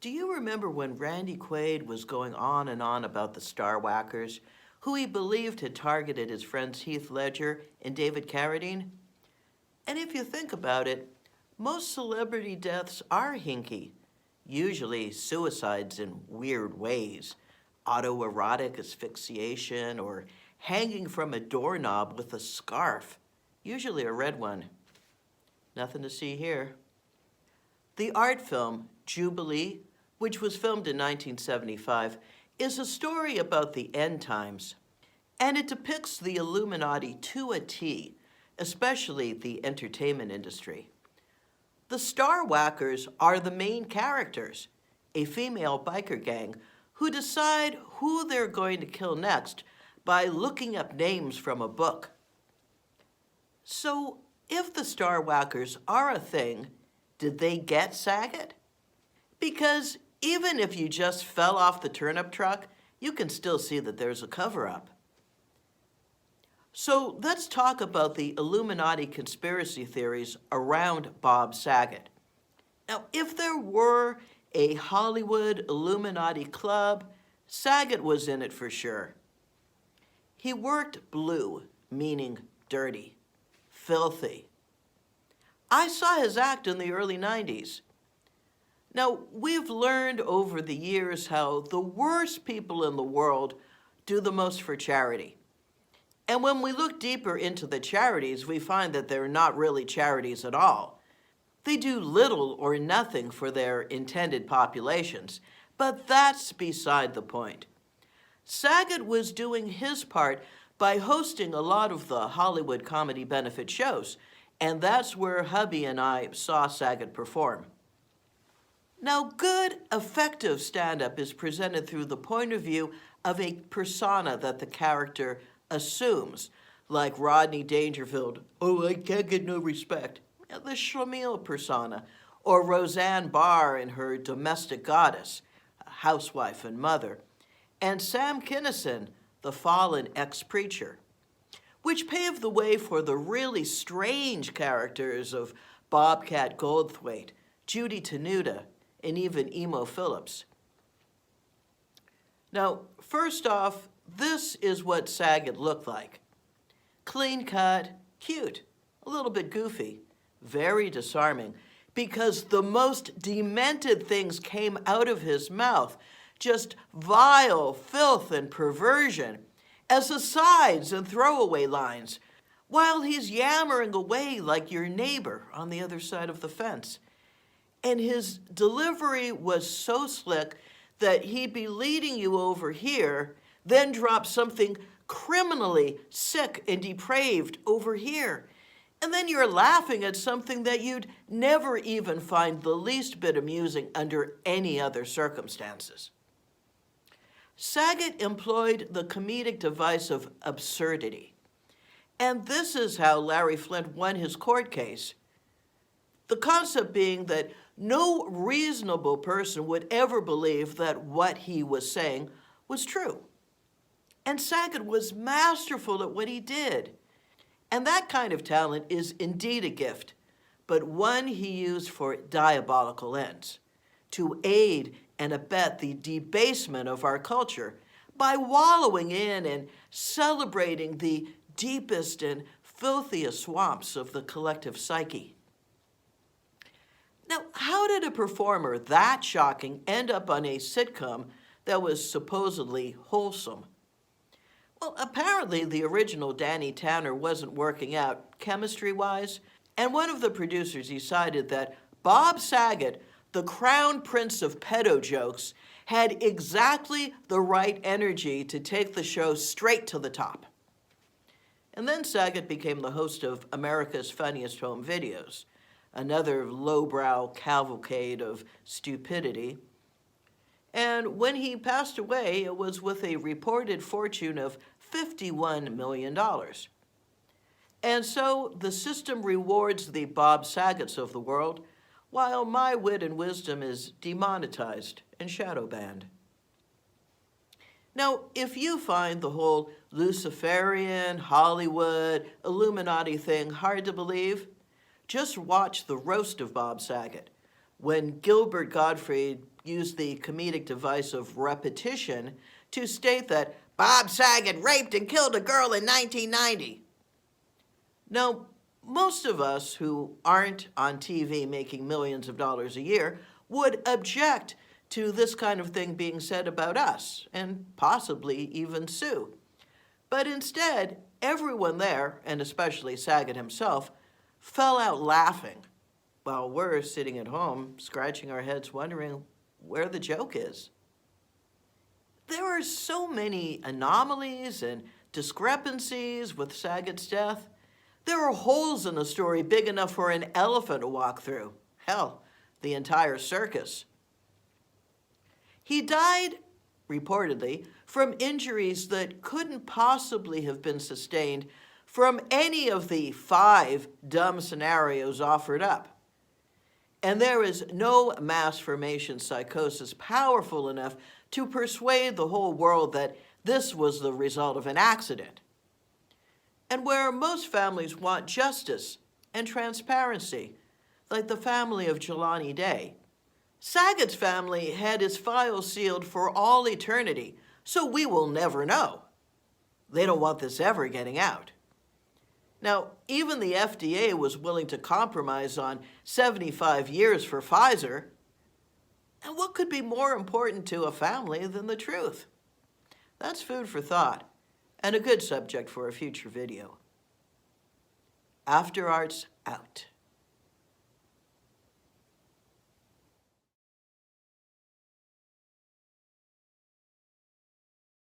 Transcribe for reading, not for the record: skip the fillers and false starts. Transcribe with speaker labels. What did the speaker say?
Speaker 1: Do you remember when Randy Quaid was going on and on about the Star Whackers, who he believed had targeted his friends Heath Ledger and David Carradine? And if you think about it, most celebrity deaths are hinky, usually suicides in weird ways, autoerotic asphyxiation, or hanging from a doorknob with a scarf, usually a red one. Nothing to see here. The art film, Jubilee, which was filmed in 1975, is a story about the end times, and it depicts the Illuminati to a T, especially the entertainment industry. The Star Whackers are the main characters, a female biker gang who decide who they're going to kill next by looking up names from a book. So, if the Star Whackers are a thing, did they get Saget? Because even if you just fell off the turnip truck, you can still see that there's a cover-up. So let's talk about the Illuminati conspiracy theories around Bob Saget. Now, if there were a Hollywood Illuminati club, Saget was in it for sure. He worked blue, meaning dirty, filthy. I saw his act in the early 90s. Now, we've learned over the years how the worst people in the world do the most for charity. And when we look deeper into the charities, we find that they're not really charities at all. They do little or nothing for their intended populations, but that's beside the point. Saget was doing his part by hosting a lot of the Hollywood comedy benefit shows, and that's where hubby and I saw Saget perform. Now, good, effective stand-up is presented through the point of view of a persona that the character assumes, like Rodney Dangerfield, oh, I can't get no respect, the Schlemiel persona, or Roseanne Barr in her Domestic Goddess, a housewife and mother, and Sam Kinison, the fallen ex-preacher, which paved the way for the really strange characters of Bobcat Goldthwait, Judy Tenuta, and even Emo Phillips. Now, first off, this is what Saget looked like. Clean cut, cute, a little bit goofy, very disarming, because the most demented things came out of his mouth, just vile filth and perversion, as asides and throwaway lines, while he's yammering away like your neighbor on the other side of the fence. And his delivery was so slick that he'd be leading you over here, then drop something criminally sick and depraved over here. And then you're laughing at something that you'd never even find the least bit amusing under any other circumstances. Saget employed the comedic device of absurdity. And this is how Larry Flynt won his court case. The concept being that no reasonable person would ever believe that what he was saying was true. And Saget was masterful at what he did. And that kind of talent is indeed a gift, but one he used for diabolical ends, to aid and abet the debasement of our culture by wallowing in and celebrating the deepest and filthiest swamps of the collective psyche. Now, how did a performer that shocking end up on a sitcom that was supposedly wholesome? Well, apparently the original Danny Tanner wasn't working out chemistry-wise, and one of the producers decided that Bob Saget, the crown prince of pedo jokes, had exactly the right energy to take the show straight to the top. And then Saget became the host of America's Funniest Home Videos, another lowbrow cavalcade of stupidity. And when he passed away, it was with a reported fortune of $51 million. And so the system rewards the Bob Sagets of the world, while my wit and wisdom is demonetized and shadow banned. Now, if you find the whole Luciferian, Hollywood, Illuminati thing hard to believe, just watch the roast of Bob Saget, when Gilbert Gottfried used the comedic device of repetition to state that Bob Saget raped and killed a girl in 1990. Now, most of us who aren't on TV making millions of dollars a year would object to this kind of thing being said about us, and possibly even sue. But instead, everyone there, and especially Saget himself, fell out laughing, while we're sitting at home scratching our heads wondering where the joke is. There are so many anomalies and discrepancies with Saget's death. There are holes in the story big enough for an elephant to walk through. Hell, the entire circus. He died, reportedly, from injuries that couldn't possibly have been sustained from any of the 5 dumb scenarios offered up. And there is no mass formation psychosis powerful enough to persuade the whole world that this was the result of an accident. And where most families want justice and transparency, like the family of Jelani Day, Saget's family had his files sealed for all eternity, so we will never know. They don't want this ever getting out. Now, even the FDA was willing to compromise on 75 years for Pfizer. And what could be more important to a family than the truth? That's food for thought, and a good subject for a future video. After Arts out.